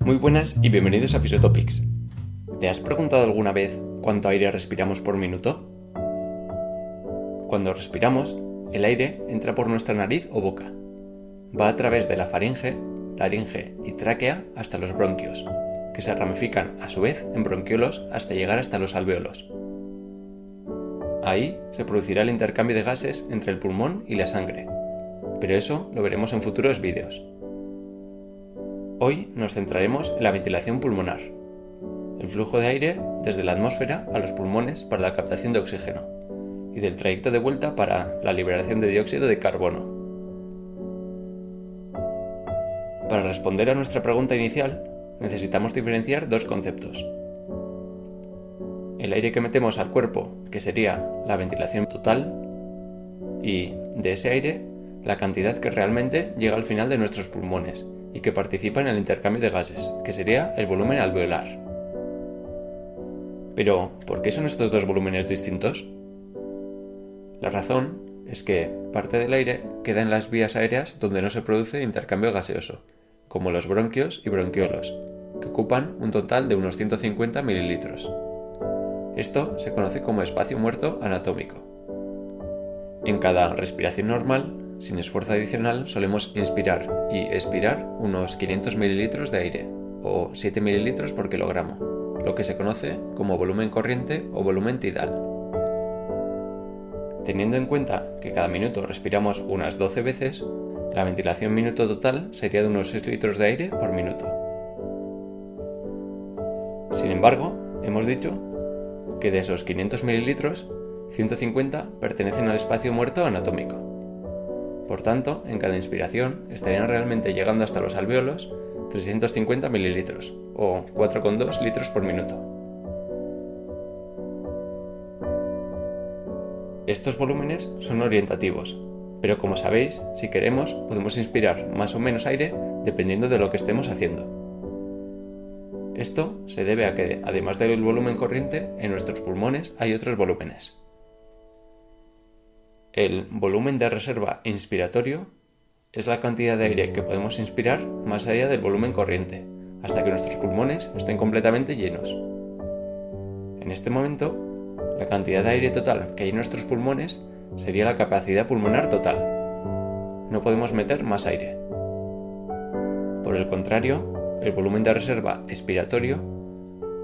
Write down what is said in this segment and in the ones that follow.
Muy buenas y bienvenidos a Physiotopics. ¿Te has preguntado alguna vez cuánto aire respiramos por minuto? Cuando respiramos, el aire entra por nuestra nariz o boca. Va a través de la faringe, laringe y tráquea hasta los bronquios, que se ramifican a su vez en bronquiolos hasta llegar hasta los alvéolos. Ahí se producirá el intercambio de gases entre el pulmón y la sangre, pero eso lo veremos en futuros vídeos. Hoy nos centraremos en la ventilación pulmonar, el flujo de aire desde la atmósfera a los pulmones para la captación de oxígeno y del trayecto de vuelta para la liberación de dióxido de carbono. Para responder a nuestra pregunta inicial, necesitamos diferenciar dos conceptos. El aire que metemos al cuerpo, que sería la ventilación total, y de ese aire, la cantidad que realmente llega al final de nuestros pulmones y que participa en el intercambio de gases, que sería el volumen alveolar. Pero, ¿por qué son estos dos volúmenes distintos? La razón es que parte del aire queda en las vías aéreas donde no se produce intercambio gaseoso, como los bronquios y bronquiolos, que ocupan un total de unos 150 mililitros. Esto se conoce como espacio muerto anatómico. En cada respiración normal, sin esfuerzo adicional, solemos inspirar y expirar unos 500 mililitros de aire, o 7 mililitros por kilogramo, lo que se conoce como volumen corriente o volumen tidal. Teniendo en cuenta que cada minuto respiramos unas 12 veces, la ventilación minuto total sería de unos 6 litros de aire por minuto. Sin embargo, hemos dicho que de esos 500 mililitros, 150 pertenecen al espacio muerto anatómico. Por tanto, en cada inspiración estarían realmente llegando hasta los alvéolos 350 mililitros, o 4,2 litros por minuto. Estos volúmenes son orientativos, pero como sabéis, si queremos, podemos inspirar más o menos aire dependiendo de lo que estemos haciendo. Esto se debe a que, además del volumen corriente, en nuestros pulmones hay otros volúmenes. El volumen de reserva inspiratorio es la cantidad de aire que podemos inspirar más allá del volumen corriente, hasta que nuestros pulmones estén completamente llenos. En este momento, la cantidad de aire total que hay en nuestros pulmones sería la capacidad pulmonar total. No podemos meter más aire. Por el contrario, el volumen de reserva expiratorio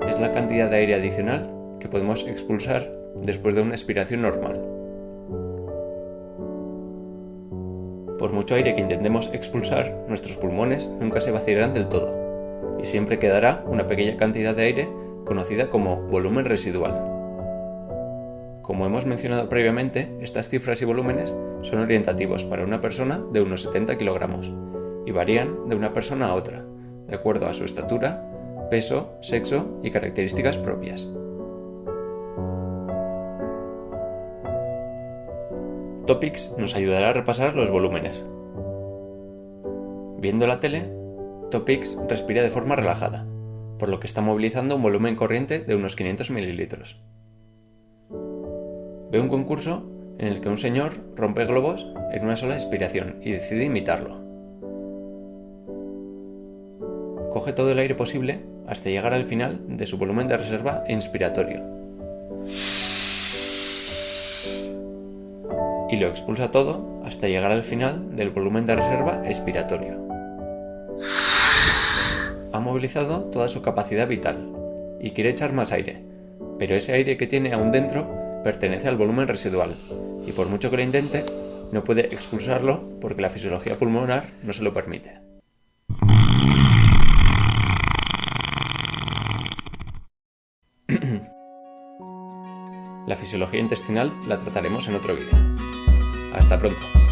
es la cantidad de aire adicional que podemos expulsar después de una expiración normal. Por mucho aire que intentemos expulsar, nuestros pulmones nunca se vaciarán del todo, y siempre quedará una pequeña cantidad de aire conocida como volumen residual. Como hemos mencionado previamente, estas cifras y volúmenes son orientativos para una persona de unos 70 kilogramos y varían de una persona a otra, de acuerdo a su estatura, peso, sexo y características propias. Topics nos ayudará a repasar los volúmenes. Viendo la tele, Topics respira de forma relajada, por lo que está movilizando un volumen corriente de unos 500 mililitros. Ve un concurso en el que un señor rompe globos en una sola expiración y decide imitarlo. Coge todo el aire posible hasta llegar al final de su volumen de reserva inspiratorio y lo expulsa todo hasta llegar al final del volumen de reserva expiratorio. Ha movilizado toda su capacidad vital y quiere echar más aire, pero ese aire que tiene aún dentro pertenece al volumen residual y por mucho que lo intente, no puede expulsarlo porque la fisiología pulmonar no se lo permite. La fisiología intestinal la trataremos en otro vídeo. Hasta pronto.